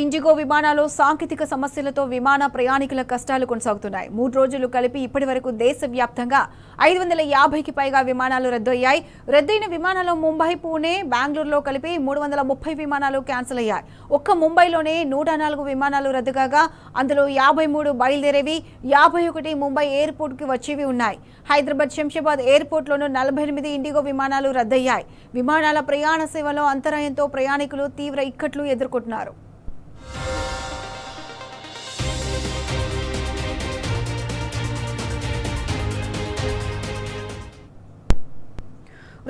IndiGo విమానాల్లో సాంకేతిక సమస్యలతో విమాన ప్రయాణికుల కష్టాలు కొనసాగుతున్నాయి. 3 రోజులు కలిపి ఇప్పటివరకు దేశవ్యాప్తంగా 550కి పైగా విమానాలు రద్దయ్యాయి. రద్దయిన విమానాల్లో ముంబై, పూణే, బెంగళూరులో కలిపి 330 విమానాలు క్యాన్సిల్ అయ్యాయి. ఒక్క ముంబైలోనే 104 విమానాలు రద్దు కాగా అందులో 53 బయలుదేరేవి, 51 ముంబై ఎయిర్పోర్ట్కి వచ్చేవి ఉన్నాయి. హైదరాబాద్, శంషాబాద్ ఎయిర్పోర్ట్లోనూ 48 ఇండిగో విమానాలు రద్దయ్యాయి. విమానాల ప్రయాణ సేవలో అంతరాయంతో ప్రయాణికులు తీవ్ర ఇక్కట్లు ఎదుర్కొంటున్నారు.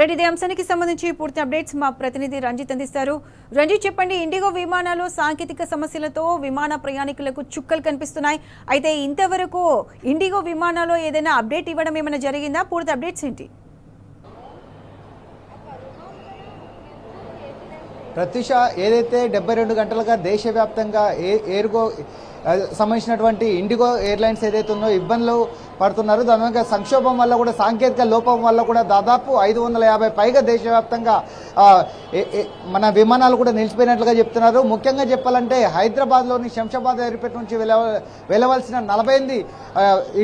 రెడ్డి, ఇదే అంశానికి సంబంధించి పూర్తి అప్డేట్స్ మా ప్రతినిధి రంజిత్ అందిస్తారు. రంజిత్, చెప్పండి, ఇండిగో విమానాలు సాంకేతిక సమస్యలతో విమాన ప్రయాణికులకు చుక్కలు కనిపిస్తున్నాయి. అయితే ఇంతవరకు ఇండిగో విమానాల్లో ఏదైనా అప్డేట్ ఇవ్వడం ఏమైనా జరిగిందా? పూర్తి అప్డేట్స్ ఏంటి? ప్రత్యూష, ఏదైతే 72 గంటలుగా దేశవ్యాప్తంగా ఎయిర్గో సంబంధించినటువంటి ఇండిగో ఎయిర్లైన్స్ ఏదైతే ఉందో ఇబ్బందులు పడుతున్నారు. దాని సంక్షోభం వల్ల కూడా, సాంకేతిక లోపం వల్ల కూడా దాదాపు 550 పైగా దేశవ్యాప్తంగా మన విమానాలు కూడా నిలిచిపోయినట్లుగా చెప్తున్నారు. ముఖ్యంగా చెప్పాలంటే హైదరాబాద్లోని శంషాబాద్ ఎయిర్పోర్ట్ నుంచి వెళ్ళవలసిన 48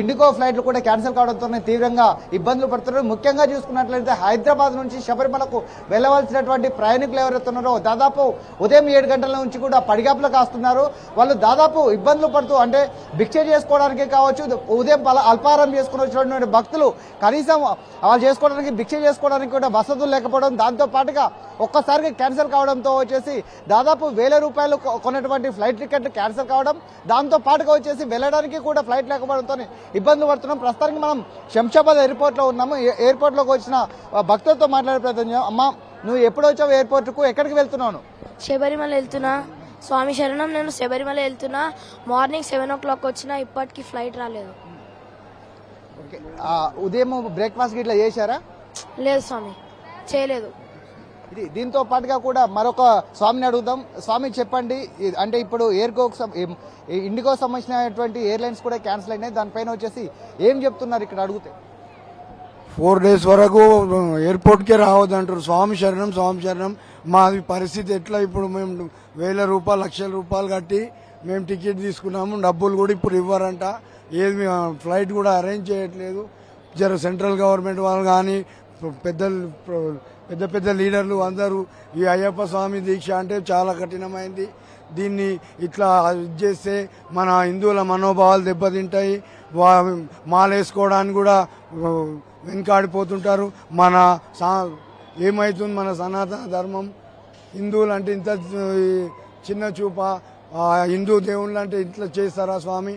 ఇండిగో ఫ్లైట్లు కూడా క్యాన్సిల్ కావడంతోనే తీవ్రంగా ఇబ్బందులు పడుతున్నారు. ముఖ్యంగా చూసుకున్నట్లయితే హైదరాబాద్ నుంచి శబరిమలకు వెళ్ళవలసినటువంటి ప్రయాణికులు ఎవరైతే ఉన్నారో దాదాపు ఉదయం 7 గంటల నుంచి కూడా పడిగాపులు కాస్తున్నారు. వాళ్ళు దాదాపు ఇబ్బందులు పడుతూ, అంటే భిక్ష చేసుకోవడానికి కావచ్చు, ఉదయం అల్పాహారం చేసుకుని వచ్చినటువంటి భక్తులు కనీసం వాళ్ళు చేసుకోవడానికి, భిక్ష చేసుకోవడానికి కూడా వసతులు లేకపోవడం, దాంతో పాటుగా ఒక్కసారిగా క్యాన్సిల్ కావడంతో వచ్చేసి దాదాపు 1000 రూపాయలు కొన్నటువంటి ఫ్లైట్ టికెట్ క్యాన్సిల్ కావడం, దాంతో పాటుగా వచ్చేసి వెళ్ళడానికి కూడా ఫ్లైట్ లేకపోవడంతో ఇబ్బందులు పడుతున్నాం. ప్రస్తుతానికి మనం శంషాబాద్ ఎయిర్పోర్ట్లో ఉన్నాము. ఎయిర్పోర్ట్లోకి వచ్చిన భక్తులతో మాట్లాడే ప్రయత్నం చేద్దాం. అమ్మ, నువ్వు ఎప్పుడు వచ్చావు ఎయిర్పోర్ట్కు? ఎక్కడికి వెళ్తున్నావు? శబరిమల వెళ్తున్నా. స్వామి శరణం. నేను శబరిమల వెళ్తున్నా. మార్నింగ్ 7 o'clock వచ్చినా ఇప్పటికి ఫ్లైట్ రాలేదు. ఉదయం బ్రేక్ఫాస్ట్ ఇట్లా చేశారా? లేదు స్వామి, చేయలేదు. దీంతో పాటుగా కూడా మరొక స్వామిని అడుగుదాం. స్వామి, చెప్పండి, అంటే ఇప్పుడు ఇండిగో సంబంధించినటువంటి ఎయిర్లైన్స్ కూడా క్యాన్సిల్ అయినాయి, దానిపైన వచ్చేసి ఏం చెప్తున్నారు ఇక్కడ అడిగితే? 4 days వరకు ఎయిర్పోర్ట్కే రావద్దంటారు. స్వామి శరణం, స్వామి శరణం. మాది పరిస్థితి ఎట్లా? ఇప్పుడు మేము 1000 రూపాయలు, 1,00,000 రూపాయలు కట్టి మేము టికెట్ తీసుకున్నాము. డబ్బులు కూడా ఇప్పుడు ఇవ్వరంట. ఏది ఫ్లైట్ కూడా అరేంజ్ చేయట్లేదు. జర సెంట్రల్ గవర్నమెంట్ వాళ్ళు కానీ పెద్ద పెద్ద లీడర్లు అందరూ ఈ అయ్యప్ప స్వామి దీక్ష అంటే చాలా కఠినమైంది. దీన్ని ఇట్లా చేస్తే మన హిందువుల మనోభావాలు దెబ్బతింటాయి. మాలేసుకోవడానికి కూడా వెనకాడిపోతుంటారు. మన ఏమవుతుంది, మన సనాతన ధర్మం, హిందువులు అంటే ఇంత చిన్న చూప, హిందూ దేవుళ్ళు అంటే ఇట్లా చేస్తారా స్వామి?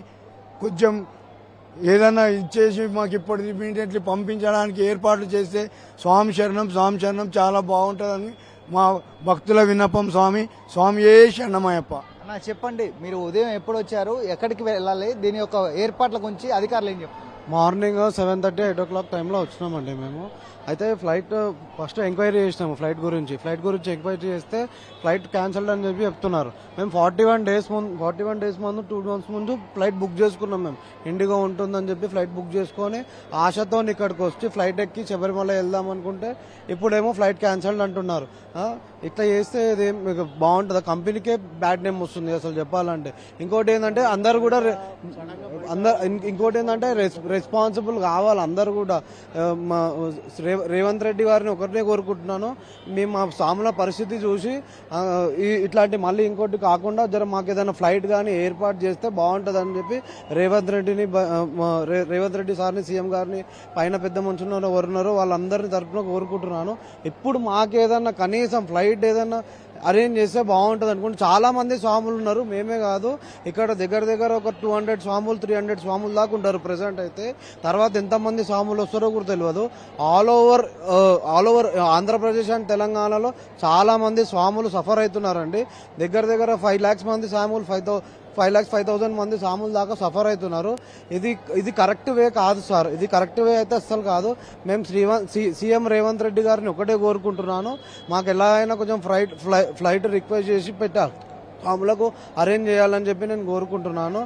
కొంచెం ఏదన్నా ఇచ్చేసి మాకు ఇప్పుడు ఇమీడియట్లీ పంపించడానికి ఏర్పాట్లు చేస్తే స్వామి శరణం, స్వామి శరణం చాలా బాగుంటుందని మా భక్తుల విన్నపం. స్వామి ఏ శరణమయ్యప్ప. అన్న, చెప్పండి, మీరు ఉదయం ఎప్పుడు వచ్చారు, ఎక్కడికి వెళ్ళాలి, దీని యొక్క ఏర్పాట్ల గురించి అధికారులు ఏం చెప్తారు? మార్నింగ్ 7:30, 8 o'clock టైంలో వచ్చినామండి మేము. అయితే ఫ్లైట్ ఫస్ట్ ఎంక్వైరీ చేసినాము ఫ్లైట్ గురించి ఎంక్వైరీ చేస్తే ఫ్లైట్ క్యాన్సిల్డ్ అని చెప్పి చెప్తున్నారు. మేము 41 days ముందు 2 months ముందు ఫ్లైట్ బుక్ చేసుకున్నాం. మేము ఇండిగో ఉంటుందని చెప్పి ఫ్లైట్ బుక్ చేసుకొని ఆశతో ఇక్కడికి వచ్చి ఫ్లైట్ ఎక్కి శబరిమల వెళ్దాం అనుకుంటే ఇప్పుడేమో ఫ్లైట్ క్యాన్సిల్డ్ అంటున్నారు. ఇట్లా చేస్తే ఇది బాగుంటుంది, కంపెనీకే బ్యాడ్ నేమ్ వస్తుంది అసలు చెప్పాలంటే. ఇంకోటి ఏంటంటే రెస్పాన్సిబుల్ కావాలి అందరు కూడా. రేవంత్ రెడ్డి గారిని ఒకరినే కోరుకుంటున్నాను, మేము మా స్వాముల పరిస్థితి చూసి ఇట్లాంటి మళ్ళీ ఇంకోటి కాకుండా జర మాకు ఏదైనా ఫ్లైట్ కానీ ఏర్పాటు చేస్తే బాగుంటుంది అని చెప్పి రేవంత్ రెడ్డి సార్ని, సీఎం గారిని, పైన పెద్ద మనుషులు ఎవరున్నారో వాళ్ళందరినీ తరఫున కోరుకుంటున్నాను. ఇప్పుడు మాకేదన్నా కనీసం ఫ్లైట్ ఏదన్నా అరేంజ్ చేస్తే బాగుంటుంది అనుకుంటే చాలా మంది స్వాములు ఉన్నారు, మేమే కాదు. ఇక్కడ దగ్గర ఒక 200 స్వాములు, 300 స్వాములు దాకా ఉంటారు ప్రెసెంట్. అయితే తర్వాత ఎంతమంది స్వాములు వస్తారో కూడా తెలియదు. ఆల్ ఓవర్ ఆంధ్రప్రదేశ్ అండ్ తెలంగాణలో చాలా మంది స్వాములు సఫర్ అవుతున్నారండి. దగ్గర 5 lakhs మంది స్వాములు, 5,05,000 మంది స్వాములు దాకా సఫర్ అవుతున్నారు. ఇది కరెక్ట్ వే కాదు సార్, ఇది కరెక్ట్ వే అయితే అస్సలు కాదు. మేము సీఎం రేవంత్ రెడ్డి గారిని ఒకటే కోరుకుంటున్నాను, మాకు ఎలా అయినా కొంచెం ఫ్లైట్ రిక్వెస్ట్ చేసి పెట్టాలి. స్వాములకు అరేంజ్ చేయాలని చెప్పి నేను కోరుకుంటున్నాను.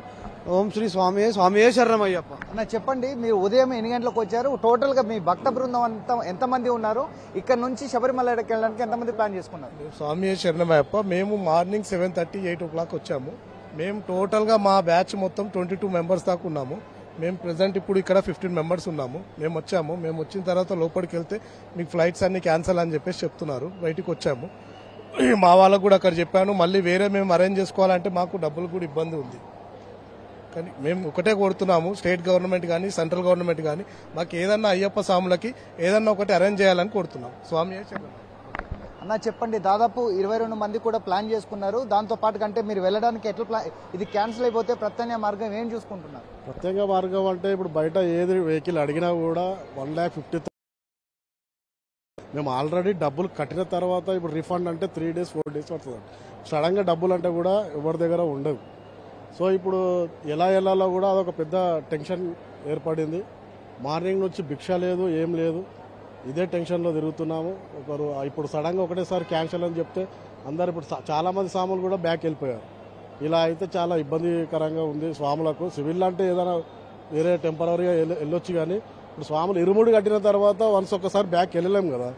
ఓం శ్రీ స్వామియే శరణమయ్యప్ప. అన్న చెప్పండి, మీరు ఉదయం ఎన్ని గంటలకు వచ్చారు? టోటల్ గా మీ భక్త బృందం అంతా ఎంతమంది ఉన్నారు? ఇక్కడ నుంచి శబరిమల వెళ్ళడానికి ఎంతమంది ప్లాన్ చేసుకున్నారు? స్వామి శరణమయ్యప్ప. మేము మార్నింగ్ 7:30, 8 o'clock వచ్చాము. మేము టోటల్ గా మా బ్యాచ్ మొత్తం 22 మెంబర్స్ దాకా ఉన్నాము. మేము ప్రెసెంట్ ఇప్పుడు ఇక్కడ 15 మెంబర్స్ ఉన్నాము. మేము వచ్చాము. మేము వచ్చిన తర్వాత లోపలికి వెళ్తే మీకు ఫ్లైట్స్ అన్ని క్యాన్సిల్ అని చెప్పేసి చెప్తున్నారు. బయటికి వచ్చాము. మా వాళ్ళకు కూడా అక్కడ చెప్పాను, మళ్ళీ వేరే మేము అరేంజ్ చేసుకోవాలంటే మాకు డబ్బులు కూడా ఇబ్బంది ఉంది. కానీ మేము ఒకటే కోరుతున్నాము, స్టేట్ గవర్నమెంట్ కానీ సెంట్రల్ గవర్నమెంట్ కానీ మాకు ఏదన్నా అయ్యప్ప స్వాములకి ఏదన్నా ఒకటి అరేంజ్ చేయాలని కోరుతున్నాం. స్వామి అన్న చెప్పండి, దాదాపు 22 మంది కూడా ప్లాన్ చేసుకున్నారు. దాంతో పాటు కంటే మీరు వెళ్ళడానికి ఎట్లా ప్లాన్, ఇది క్యాన్సిల్ అయిపోతే ప్రత్యామ్నాయ మార్గం ఏం చూసుకుంటున్నారు? ప్రత్యేక మార్గం అంటే ఇప్పుడు బయట ఏది వెహికల్ అడిగినా కూడా 1,50,000. మేము ఆల్రెడీ డబ్బులు కట్టిన తర్వాత ఇప్పుడు రిఫండ్ అంటే 3 days 4 days పడుతుంది. సడన్గా డబ్బులు అంటే కూడా ఎవరి దగ్గర ఉండవు. సో ఇప్పుడు ఎలా వెళ్ళాలో కూడా అదొక పెద్ద టెన్షన్ ఏర్పడింది. మార్నింగ్ నుంచి భిక్ష లేదు, ఏం లేదు, ఇదే టెన్షన్లో తిరుగుతున్నాము. ఒకరు ఇప్పుడు సడన్గా ఒకటేసారి క్యాన్సిల్ అని చెప్తే అందరు ఇప్పుడు చాలా మంది స్వాములు కూడా బ్యాక్ వెళ్ళిపోయారు. ఇలా అయితే చాలా ఇబ్బందికరంగా ఉంది స్వాములకు. సివిల్ అంటే ఏదైనా వేరే టెంపరీగా వెళ్ళొచ్చు, కానీ ఇప్పుడు స్వాములు ఇరుముడి కట్టిన తర్వాత వన్స్ ఒక్కసారి బ్యాక్ వెళ్ళలేము కదా.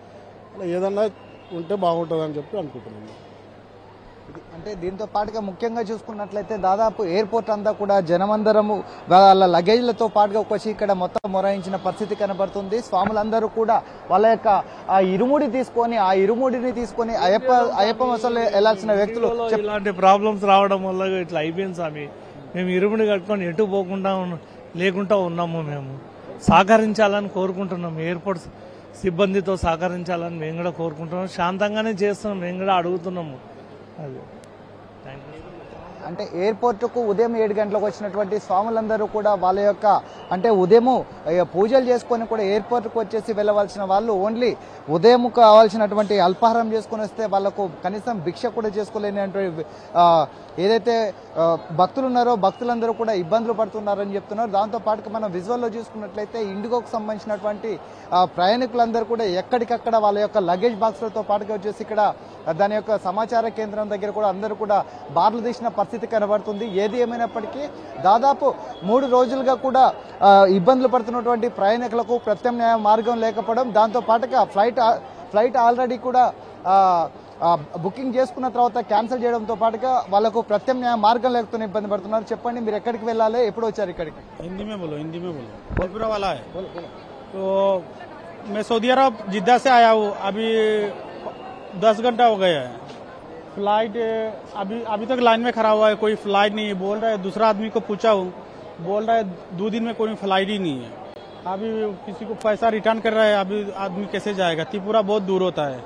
అలా ఏదన్నా ఉంటే బాగుంటుంది అని చెప్పి అనుకుంటున్నాము. అంటే దీంతో పాటుగా ముఖ్యంగా చూసుకున్నట్లయితే దాదాపు ఎయిర్పోర్ట్ అంతా కూడా జనమందరము వాళ్ళ లగేజ్లతో పాటుగా వచ్చి ఇక్కడ మొత్తం మొరాయించిన పరిస్థితి కనబడుతుంది. స్వాములందరూ కూడా వాళ్ళ యొక్క ఆ ఇరుముడిని తీసుకొని అయ్యప్ప మసలు వెళ్లాల్సిన వ్యక్తులు ఇలాంటి ప్రాబ్లమ్స్ రావడం వల్ల ఇట్లా అయిపోయింది స్వామి. మేము ఇరుముడి కట్టుకొని ఎటు పోకుండా లేకుండా ఉన్నాము. మేము సహకరించాలని కోరుకుంటున్నాం. ఎయిర్పోర్ట్ సిబ్బందితో సహకరించాలని మేము కూడా కోరుకుంటున్నాం. శాంతంగానే చేస్తున్నాం, మేము కూడా అడుగుతున్నాము. అది అంటే ఎయిర్పోర్ట్కు ఉదయం 7 గంటలకు వచ్చినటువంటి స్వాములందరూ కూడా వాళ్ళ యొక్క అంటే ఉదయం పూజలు చేసుకొని కూడా ఎయిర్పోర్ట్కు వచ్చేసి వెళ్ళవలసిన వాళ్ళు ఓన్లీ ఉదయం కావాల్సినటువంటి అల్పాహారం చేసుకుని వస్తే వాళ్ళకు కనీసం భిక్ష కూడా చేసుకోలేనటువంటి ఏదైతే భక్తులు ఉన్నారో భక్తులందరూ కూడా ఇబ్బందులు పడుతున్నారని చెప్తున్నారు. దాంతో పాటుగా మనం విజువల్లో చూసుకున్నట్లయితే ఇండిగోకు సంబంధించినటువంటి ప్రయాణికులందరూ కూడా ఎక్కడికక్కడ వాళ్ళ యొక్క లగేజ్ బాక్స్లతో పాటుగా వచ్చేసి ఇక్కడ దాని యొక్క సమాచార కేంద్రం దగ్గర కూడా అందరూ కూడా బార్లు తీసిన పరిస్థితి కనబడుతుంది. ఏది ఏమైనప్పటికీ దాదాపు 3 రోజులుగా కూడా ఇబ్బందులు పడుతున్నటువంటి ప్రయాణికులకు ప్రత్యామ్నాయ మార్గం లేకపోవడం, దాంతో పాటుగా ఫ్లైట్ ఆల్రెడీ కూడా బుకింగ్ చేసుకున్న తర్వాత క్యాన్సిల్ చేయడంతో పాటుగా వాళ్ళకు ప్రత్యామ్నాయ మార్గం లేకపోతే ఇబ్బంది పడుతున్నారు. చెప్పండి, మీరు ఎక్కడికి వెళ్ళాలి, ఎప్పుడు వచ్చారు ఇక్కడికి? हिंदी में बोलो भोजपुरा वाला है। तो मैं सऊदी अरब जिद्दा से आया हूँ। अभी 10 घंटा हो गया है। फ्लाइट अभी तक लाइन में खड़ा हुआ है, कोई फ्लाइट नहीं है। बोल रहा है, दूसरा आदमी को पूछा हूँ, बोल रहा है 2 दिन में कोई फ्लाइट ही नहीं है। अभी किसी को पैसा रिटर्न कर रहा है, अभी आदमी कैसे जाएगा? त्रिपुरा बहुत दूर होता है।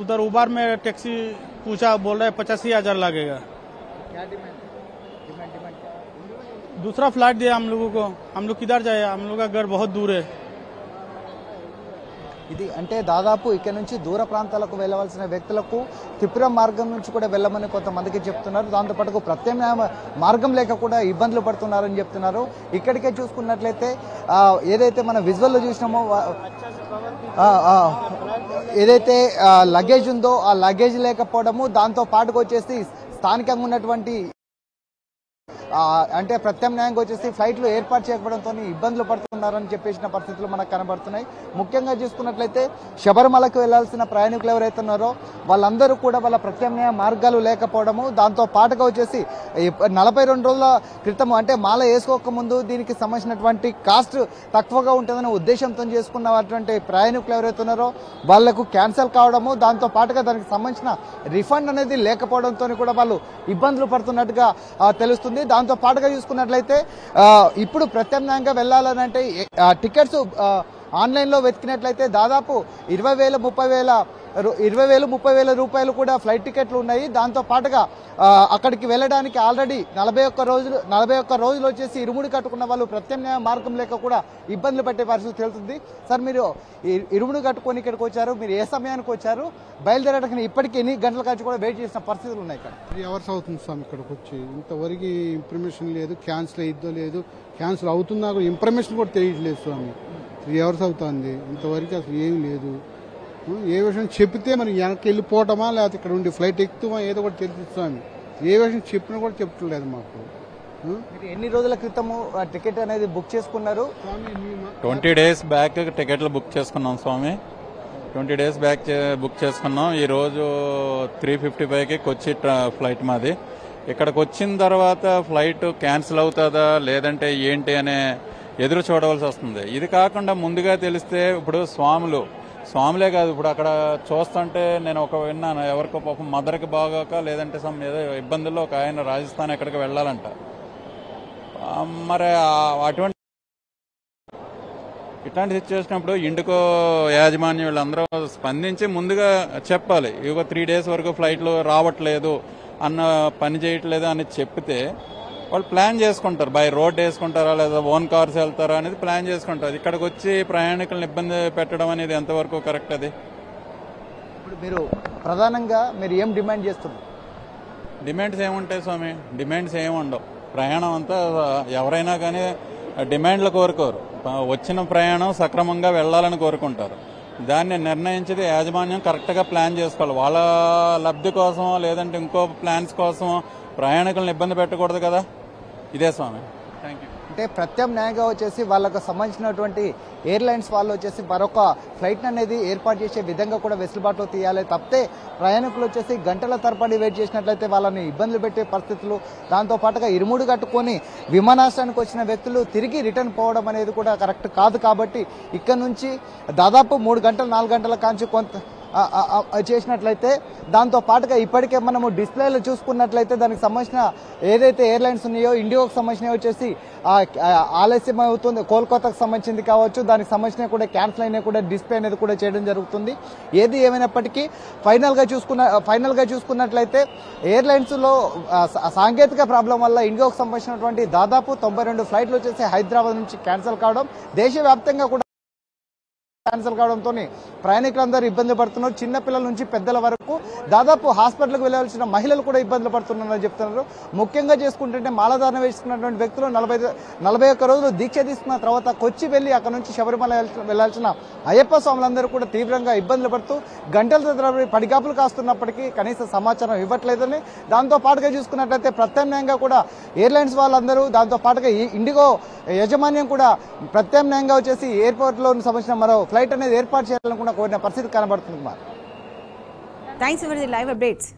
उधर उबर में टैक्सी पूछा, बोल रहा है 85,000 लगेगा। दूसरा फ्लाइट दिया हम लोगों को, हम लोग किधर जाए? हम लोग का घर बहुत दूर है। ఇది అంటే దాదాపు ఇక్కడ నుంచి దూర ప్రాంతాలకు వెళ్ళవలసిన వ్యక్తులకు త్రిపుర మార్గం నుంచి కూడా వెళ్ళమని కొంతమందికి చెప్తున్నారు. దాంతోపాటు ప్రత్యామ్నాయ మార్గం లేక కూడా ఇబ్బందులు పడుతున్నారని చెప్తున్నారు. ఇక్కడికే చూసుకున్నట్లయితే ఏదైతే మనం విజువల్లో చూసినామో ఏదైతే లగేజ్ ఉందో ఆ లగేజ్ లేకపోవడము, దాంతో పాటుకు వచ్చేసి స్థానికంగా ఉన్నటువంటి అంటే ప్రత్యామ్నాయంగా వచ్చేసి ఫ్లైట్లు ఏర్పాటు చేయకపోవడంతో ఇబ్బందులు పడుతున్నారని చెప్పేసిన పరిస్థితులు మనకు కనబడుతున్నాయి. ముఖ్యంగా చూసుకున్నట్లయితే శబరిమలకు వెళ్లాల్సిన ప్రయాణికులు ఎవరైతే ఉన్నారో వాళ్ళందరూ కూడా వాళ్ళ ప్రత్యామ్నాయ మార్గాలు లేకపోవడము, దాంతో పాటుగా వచ్చేసి 42 రోజుల క్రితం అంటే మాల వేసుకోక ముందు దీనికి సంబంధించినటువంటి కాస్ట్ తక్కువగా ఉంటుందనే ఉద్దేశంతో చేసుకున్నటువంటి ప్రయాణికులు ఎవరైతే ఉన్నారో వాళ్లకు క్యాన్సిల్ కావడము, దాంతో పాటుగా దానికి సంబంధించిన రిఫండ్ అనేది లేకపోవడంతో కూడా వాళ్ళు ఇబ్బందులు పడుతున్నట్టుగా తెలుస్తుంది. దాంతో పాటుగా చూసుకున్నట్లయితే ఇప్పుడు ప్రత్యామ్నాయంగా వెళ్ళాలని అంటే టికెట్స్ ఆన్లైన్లో వెతికినట్లయితే దాదాపు 20,000-30,000 రూపాయలు కూడా ఫ్లైట్ టికెట్లు ఉన్నాయి. దాంతో పాటుగా అక్కడికి వెళ్ళడానికి ఆల్రెడీ 41 రోజులు వచ్చేసి ఇరుముడి కట్టుకున్న వాళ్ళు ప్రత్యామ్నాయ మార్గం లేక కూడా ఇబ్బందులు పట్టే పరిస్థితి తెలుస్తుంది. సార్, మీరు ఇరుముడి కట్టుకొని ఇక్కడికి వచ్చారు, మీరు ఏ సమయానికి వచ్చారు? బయలుదేరడానికి ఇప్పటికీ ఎన్ని గంటల కాచి కూడా వెయిట్ చేసిన పరిస్థితులు ఉన్నాయి? ఇక్కడ 3 hours అవుతుంది సార్ ఇక్కడికి వచ్చి. ఇంతవరకు ఇన్ఫర్మేషన్ లేదు, క్యాన్సిల్ అయిద్దో లేదు, క్యాన్సిల్ అవుతుందా ఇన్ఫర్మేషన్ కూడా తెలియట్లేదు స్వామి. 3 hours అవుతుంది, ఇంతవరకు అసలు ఏం లేదు. ఏ విషయం చెప్తే మరి వెనక్కి వెళ్ళిపోవటమా లేకపోతే ఇక్కడ ఉండి ఫ్లైట్ ఎక్కుతామా ఏదో ఒకటి తెలుస్తామని ఏ విషయం చెప్పినా కూడా చెప్పట్లేదు మాకు. మీరు ఎన్ని రోజుల క్రితము టికెట్ అనేది బుక్ చేసుకున్నారు? 20 days బ్యాక్ టికెట్లు బుక్ చేసుకున్నాం స్వామి. 20 days బ్యాక్ బుక్ చేసుకున్నాం. ఈరోజు 3:55కి కొచ్చి ఫ్లైట్ మాది. ఇక్కడికి వచ్చిన తర్వాత ఫ్లైట్ క్యాన్సిల్ అవుతుందా లేదంటే ఏంటి అనే ఎదురు చూడవలసి వస్తుంది. ఇది కాకుండా ముందుగా తెలిస్తే ఇప్పుడు స్వాములే కాదు, ఇప్పుడు అక్కడ చూస్తుంటే నేను విన్నాను, ఎవరికో పాపం మదర్కి బాగోక లేదంటే ఏదో ఇబ్బందుల్లో ఒక ఆయన రాజస్థాన్ ఎక్కడికి వెళ్ళాలంట. మరి అటువంటి ఇట్లాంటి సిచ్యువేషన్ అప్పుడు ఇండిగో యాజమాన్యం వీళ్ళందరూ స్పందించి ముందుగా చెప్పాలి, ఇక 3 days వరకు ఫ్లైట్లు రావట్లేదు అన్న పని చేయట్లేదు అని చెప్తే వాళ్ళు ప్లాన్ చేసుకుంటారు. బై రోడ్ వేసుకుంటారా లేదా ఓన్ కార్స్ వెళ్తారా అనేది ప్లాన్ చేసుకుంటారు. ఇక్కడికి వచ్చి ప్రయాణికులను ఇబ్బంది పెట్టడం అనేది ఎంతవరకు కరెక్ట్? అది ఇప్పుడు మీరు ప్రధానంగా మీరు ఏం డిమాండ్ చేస్తున్నారు? డిమాండ్స్ ఏముంటాయి స్వామి? డిమాండ్స్ ఏమి ఉండవు. ప్రయాణం అంతా ఎవరైనా కానీ డిమాండ్లు కోరుకోరు. వచ్చిన ప్రయాణం సక్రమంగా వెళ్లాలని కోరుకుంటారు. దాన్ని నిర్ణయించేది యాజమాన్యం కరెక్ట్గా ప్లాన్ చేసుకోవాలి. వాళ్ళ లబ్ధి కోసమో లేదంటే ఇంకో ప్లాన్స్ కోసమో ప్రయాణికులను ఇబ్బంది పెట్టకూడదు కదా. ఇదే స్వామి. Thank you. అంటే ప్రత్యామ్నాయంగా వచ్చేసి వాళ్ళకు సంబంధించినటువంటి ఎయిర్లైన్స్ వాళ్ళు వచ్చేసి మరొక ఫ్లైట్ అనేది ఏర్పాటు చేసే విధంగా కూడా వెసులుబాటు తీయాలి. తప్పితే ప్రయాణికులు వచ్చేసి గంటల తరబడి వెయిట్ చేసినట్లయితే వాళ్ళని ఇబ్బందులు పెట్టే పరిస్థితులు, దాంతోపాటుగా ఇరుముడు కట్టుకొని విమానాశ్రయానికి వచ్చిన వ్యక్తులు తిరిగి రిటర్న్ పోవడం అనేది కూడా కరెక్ట్ కాదు. కాబట్టి ఇక్కడ నుంచి దాదాపు 3 గంటలు 4 గంటల కాంచి కొంత చేసినట్లయితే దాంతో పాటుగా ఇప్పటికే మనము డిస్ప్లేలో చూసుకున్నట్లయితే దానికి సంబంధించిన ఏదైతే ఎయిర్లైన్స్ ఉన్నాయో ఇండిగోకి సంబంధించినవి వచ్చేసి ఆలస్యం అవుతుంది. కోల్కతాకు సంబంధించింది కావచ్చు, దానికి సంబంధించిన కూడా క్యాన్సిల్ అయినా కూడా డిస్ప్లే అనేది కూడా చేయడం జరుగుతుంది. ఏది ఏమైనప్పటికీ ఫైనల్గా చూసుకున్నట్లయితే ఎయిర్లైన్స్లో సాంకేతిక ప్రాబ్లం వల్ల ఇండిగోకి సంబంధించినటువంటి దాదాపు 92 ఫ్లైట్లు వచ్చేసి హైదరాబాద్ నుంచి క్యాన్సిల్ కావడం, దేశవ్యాప్తంగా కూడా క్యాన్సిల్ కావడంతో ప్రయాణికులందరూ ఇబ్బంది పడుతున్నారు. చిన్నపిల్లల నుంచి పెద్దల వరకు దాదాపు హాస్పిటల్కి వెళ్లాల్సిన మహిళలు కూడా ఇబ్బందులు పడుతున్నారని చెప్తున్నారు. ముఖ్యంగా చేసుకుంటుంటే మాలధారణ వేసుకున్నటువంటి వ్యక్తులు 41 రోజులు దీక్ష తీసుకున్న తర్వాత కొచ్చి వెళ్లి అక్కడ నుంచి శబరిమల వెళ్లాల్సిన అయ్యప్ప స్వాములందరూ కూడా తీవ్రంగా ఇబ్బందులు పడుతూ గంటల తరబడి పడిగాపులు కాస్తున్నప్పటికీ కనీస సమాచారం ఇవ్వట్లేదని, దాంతో పాటుగా చూసుకున్నట్లయితే ప్రత్యామ్నాయంగా కూడా ఎయిర్లైన్స్ వాళ్ళందరూ దాంతో పాటుగా ఇండిగో యాజమాన్యం కూడా ప్రత్యామ్నాయంగా వచ్చేసి ఎయిర్పోర్ట్లో సంబంధించిన మరో ఫ్లైట్ అనేది ఏర్పాటు చేయాలని కూడా కోరిన పరిస్థితి కనబడుతుంది. Thanks for the live updates.